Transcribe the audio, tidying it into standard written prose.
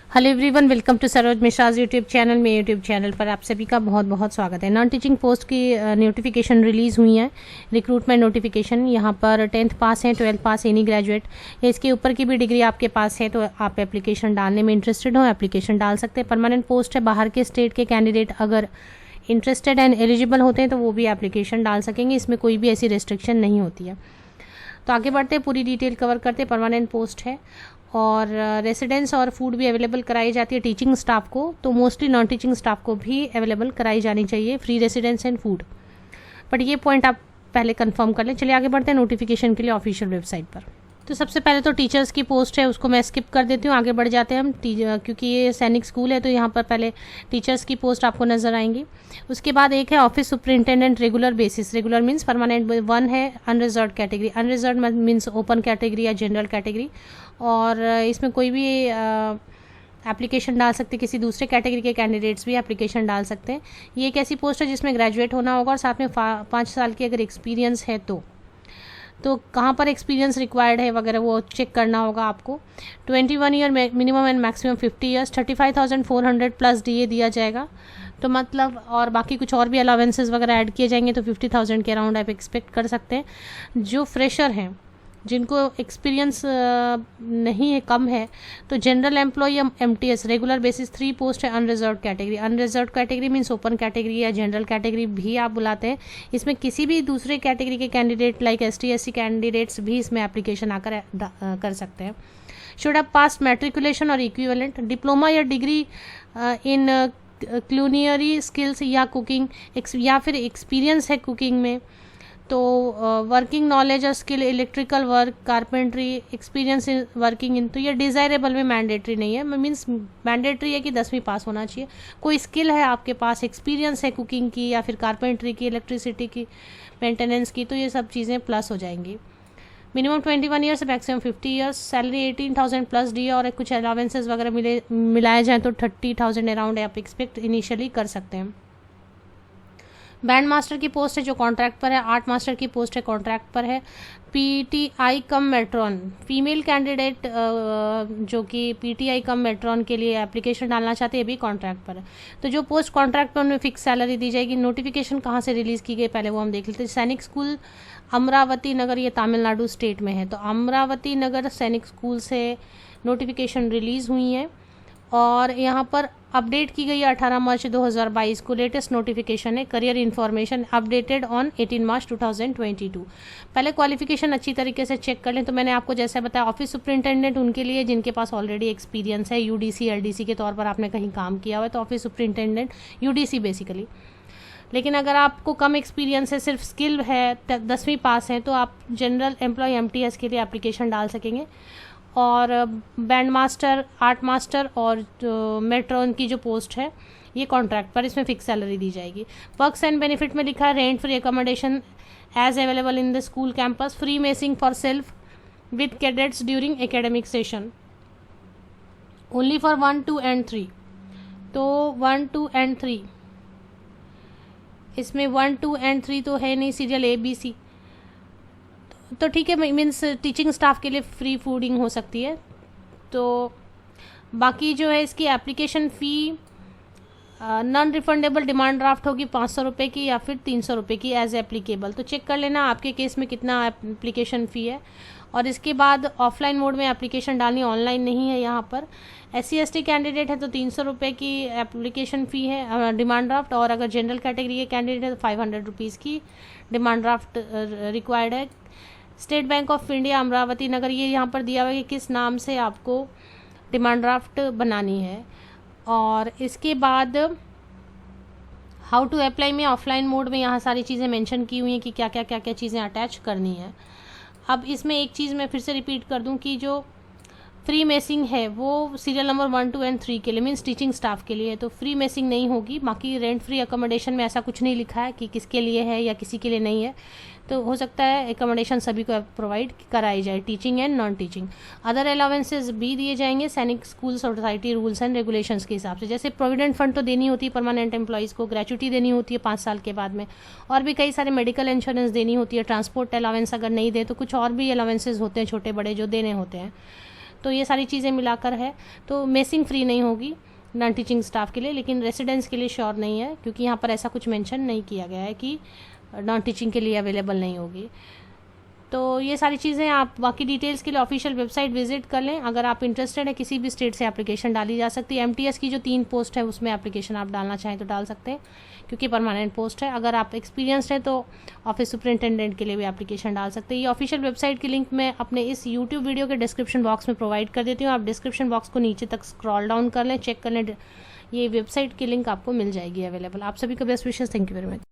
Hello everyone, welcome to Saroj Mishra's YouTube channel. में YouTube channel पर आप सभी का बहुत बहुत स्वागत है। नॉन टीचिंग पोस्ट की नोटिफिकेशन रिलीज़ हुई है, रिक्रूटमेंट नोटिफिकेशन। यहाँ पर 10th पास है, 12th पास, एनी ग्रेजुएट या इसके ऊपर की भी डिग्री आपके पास है तो आप एप्लीकेशन डालने में इंटरेस्टेड हो, एप्लीकेशन डाल सकते हैं। परमानेंट पोस्ट है, बाहर के स्टेट के कैंडिडेट अगर इंटरेस्टेड एंड एलिजिबल होते हैं तो वो भी एप्लीकेशन डाल सकेंगे, इसमें कोई भी ऐसी रिस्ट्रिक्शन नहीं होती है। तो आगे बढ़ते हैं, पूरी डिटेल कवर करते हैं। परमानेंट पोस्ट है और रेसिडेंस और फूड भी अवेलेबल कराई जाती है टीचिंग स्टाफ को, तो मोस्टली नॉन टीचिंग स्टाफ को भी अवेलेबल कराई जानी चाहिए free residence and food. But ये पॉइंट आप पहले कंफर्म कर लें। चलिए आगे बढ़ते हैं नोटिफिकेशन के लिए ऑफिशियल वेबसाइट पर। तो सबसे पहले तो टीचर्स की पोस्ट है, उसको मैं स्किप कर देती हूँ, आगे बढ़ जाते हैं हम। क्योंकि ये सैनिक स्कूल है तो यहाँ पर पहले टीचर्स की पोस्ट आपको नजर आएंगी। उसके बाद एक है office superintendent regular basis. Regular means permanent. 1 है unreserve category. Unreserve means open category या जनरल कैटेगरी, और इसमें कोई भी एप्लीकेशन डाल सकते, किसी दूसरे कैटेगरी के कैंडिडेट्स भी एप्लीकेशन डाल सकते हैं। ये एक ऐसी पोस्ट है जिसमें ग्रेजुएट होना होगा और साथ में 5 साल की अगर एक्सपीरियंस है तो कहाँ पर एक्सपीरियंस रिक्वायर्ड है वगैरह वो चेक करना होगा आपको। 21 year minimum and maximum 50 years. 35,400 plus DA दिया जाएगा, तो मतलब और बाकी कुछ और भी अलावेंसेस वगैरह ऐड किए जाएंगे तो 50,000 के अराउंड आप एक्सपेक्ट कर सकते हैं। जो फ्रेशर हैं, जिनको एक्सपीरियंस नहीं है, कम है, तो जनरल एम्प्लॉय या MTS रेगुलर बेसिस 3 पोस्ट है unreserve category. Unreserve category means open category या जनरल कैटेगरी भी आप बुलाते हैं। इसमें किसी भी दूसरे कैटेगरी के candidate like ST SC candidates भी इसमें एप्लीकेशन आकर कर सकते हैं। शुड हैव पास मैट्रिकुलेशन और इक्विवेलेंट डिप्लोमा या डिग्री इन क्यूलिनरी स्किल्स या कुकिंग, या फिर एक्सपीरियंस है कुकिंग में, तो वर्किंग नॉलेज और skill electrical work, carpentry, experience in working in, तो ये डिज़ायरेबल में मैंडेटरी नहीं है। मीन्स मैंडेटरी है कि 10वीं पास होना चाहिए। कोई स्किल है आपके पास, एक्सपीरियंस है कुकिंग की या फिर कारपेंट्री की, इलेक्ट्रिसिटी की, मेंटेनेंस की, तो ये सब चीज़ें प्लस हो जाएंगी। Minimum 21 years, maximum 50 years. Salary 18,000 plus D और कुछ अलावेंसेज वगैरह मिलाए जाएँ तो 30,000 अराउंड आप एक्सपेक्ट इनिशियली कर सकते हैं। बैंड मास्टर की पोस्ट है जो कॉन्ट्रैक्ट पर है। आर्ट मास्टर की पोस्ट है कॉन्ट्रैक्ट पर है। PTI कम मेट्रॉन, फीमेल कैंडिडेट जो कि PTI कम मेट्रॉन के लिए एप्लीकेशन डालना चाहते हैं, भी कॉन्ट्रैक्ट पर है। तो जो पोस्ट कॉन्ट्रैक्ट पर उनमें फिक्स सैलरी दी जाएगी। नोटिफिकेशन कहाँ से रिलीज़ की गई पहले वो हम देख लेते हैं। सैनिक स्कूल अमरावती नगर, ये तमिलनाडु स्टेट में है, तो अमरावती नगर सैनिक स्कूल से नोटिफिकेशन रिलीज़ हुई है और यहाँ पर अपडेट की गई है 18 मार्च 2022 को। लेटेस्ट नोटिफिकेशन है, करियर इन्फॉर्मेशन अपडेटेड ऑन 18 मार्च 2022। पहले क्वालिफिकेशन अच्छी तरीके से चेक कर लें। तो मैंने आपको जैसे बताया, ऑफिस सुपरिंटेंडेंट उनके लिए जिनके पास ऑलरेडी एक्सपीरियंस है, UDC LDC के तौर पर आपने कहीं काम किया हुआ है तो ऑफिस सुपरिंटेंडेंट UDC बेसिकली। लेकिन अगर आपको कम एक्सपीरियंस है, सिर्फ स्किल है, 10वीं पास है, तो आप जनरल एम्प्लॉय MTS के लिए एप्लीकेशन डाल सकेंगे। और बैंड मास्टर, आर्ट मास्टर और मेट्रॉन की जो पोस्ट है ये कॉन्ट्रैक्ट पर, इसमें फिक्स सैलरी दी जाएगी। वर्क्स एंड बेनिफिट में लिखा है rent free accommodation as available in the school campus, free messing for self with cadets during academic session, only for 1, 2 and 3। तो 1, 2 एंड 3, इसमें 1, 2 एंड 3 तो है नहीं, सीरियल ABC तो ठीक है, मीन्स टीचिंग स्टाफ के लिए फ्री फूडिंग हो सकती है। तो बाकी जो है इसकी application fee non refundable demand draft होगी 500 रुपये की या फिर 300 रुपये की एज एप्लीकेबल। तो चेक कर लेना आपके केस में कितना एप्लीकेशन फ़ी है। और इसके बाद ऑफलाइन मोड में एप्लीकेशन डालनी, ऑनलाइन नहीं है यहाँ पर। SC ST कैंडिडेट है तो 300 रुपये की एप्लीकेशन फ़ी है डिमांड ड्राफ्ट, और अगर जनरल कैटेगरी के कैंडिडेट है तो 500 रुपीज़ की डिमांड ड्राफ्ट रिक्वायर्ड है। State Bank of India Amravati Nagar, ये यहाँ पर दिया हुआ है कि किस नाम से आपको डिमांड ड्राफ्ट बनानी है। और इसके बाद हाउ टू अप्लाई में ऑफलाइन मोड में यहाँ सारी चीज़ें मेंशन की हुई हैं कि क्या क्या चीज़ें अटैच करनी है। अब इसमें एक चीज़ मैं फिर से रिपीट कर दूँ कि जो फ्री मेसिंग है वो सीरियल नंबर 1, 2 एंड 3 के लिए, मीन्स टीचिंग स्टाफ के लिए, तो फ्री मेसिंग नहीं होगी। बाकी रेंट फ्री अकोमोडेशन में ऐसा कुछ नहीं लिखा है कि किसके लिए है या किसी के लिए नहीं है, तो हो सकता है एकोमोडेशन सभी को प्रोवाइड कराई जाए, teaching and non teaching. Other allowances भी दिए जाएंगे सैनिक school society rules and regulations के हिसाब से। जैसे प्रोविडेंट फंड तो देनी होती है परमानेंट एम्प्लॉयज़ को, ग्रेचुटी देनी होती है 5 साल के बाद में, और भी कई सारे मेडिकल इंश्योरेंस देनी होती है। ट्रांसपोर्ट अलावेंस अगर नहीं दे तो कुछ और भी अलावेंसेज होते हैं छोटे बड़े जो देने होते हैं। तो ये सारी चीज़ें मिलाकर है। तो मेसिंग फ्री नहीं होगी नॉन टीचिंग स्टाफ के लिए, लेकिन रेसिडेंट्स के लिए श्योर नहीं है, क्योंकि यहाँ पर ऐसा कुछ मेंशन नहीं किया गया है कि नॉन टीचिंग के लिए अवेलेबल नहीं होगी। तो ये सारी चीज़ें आप बाकी डिटेल्स के लिए ऑफिशियल वेबसाइट विजिट कर लें। अगर आप इंटरेस्टेड है, किसी भी स्टेट से एप्लीकेशन डाली जा सकती है। एमटीएस की जो 3 पोस्ट है उसमें एप्लीकेशन आप डालना चाहें तो डाल सकते हैं, क्योंकि परमानेंट पोस्ट है। अगर आप एक्सपीरियंसड हैं तो ऑफिस सुपरिटेंडेंट के लिए भी एप्लीकेशन डाल सकते हैं। ये ऑफिशियल वेबसाइट की लिंक मैं अपने इस यूट्यूब वीडियो के डिस्क्रिप्शन बॉक्स में प्रोवाइड कर देती हूँ। आप डिस्क्रिप्शन बॉक्स को नीचे तक स्क्रॉल डाउन कर लें, चेक कर लें, ये वेबसाइट की लिंक आपको मिल जाएगी अवेलेबल। आप सभी को best wishes, thank you very much.